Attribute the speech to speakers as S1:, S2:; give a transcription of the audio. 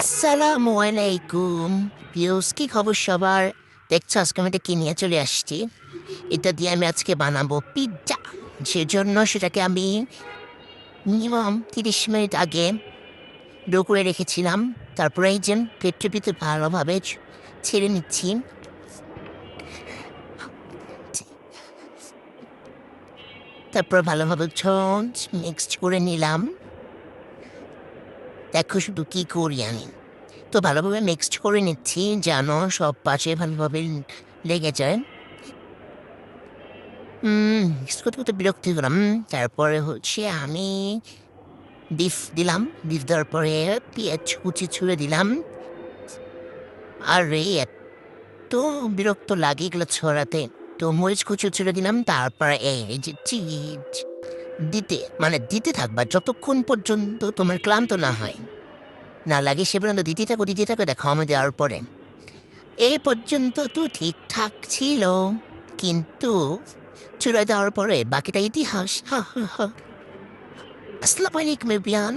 S1: আসসালামু আলাইকুম। পিউস, কি খবর সবার? দেখছো আজকে আমি এটা কি নিয়ে চলে আসছি। এটা দিয়ে আমি আজকে বানাবো পিৎজা। সেজন্য সেটাকে আমি মিনিমাম 30 মিনিট আগে ডো করে রেখেছিলাম। তারপরে এই যে পেটে পেটে ভালোভাবে ছেড়ে নিচ্ছি। তারপর ভালোভাবে মিক্সড করে নিলাম। দেখো শুধু কি করি আমি। তো ভালোভাবে মিক্সড করে নিচ্ছি যেন সব পাশে ভালোভাবে লেগে যায়। মিক্স করতে করতে বিরক্তি হলাম। তারপরে হচ্ছে আমি বিফ দিলাম। বিফ দেওয়ার পরে পেঁয়াজ কুচি ছুঁড়ে দিলাম। আরে এত বিরক্ত লাগে এগুলো ছড়াতে। তো মরিচ কুচি ছুঁড়ে দিলাম। তারপরে এই যে চিজ দিতে থাকবা যতক্ষণ পর্যন্ত তোমার ক্লান্ত না লাগে সে পর্যন্ত দিতে থাকো। দেখো আমি দেওয়ার পরে এই পর্যন্ত তো ঠিকঠাক ছিল, কিন্তু চুলায় দেওয়ার পরে বাকিটা ইতিহাস। হা হা হা। আসসালামু আলাইকুম এভরিওয়ান।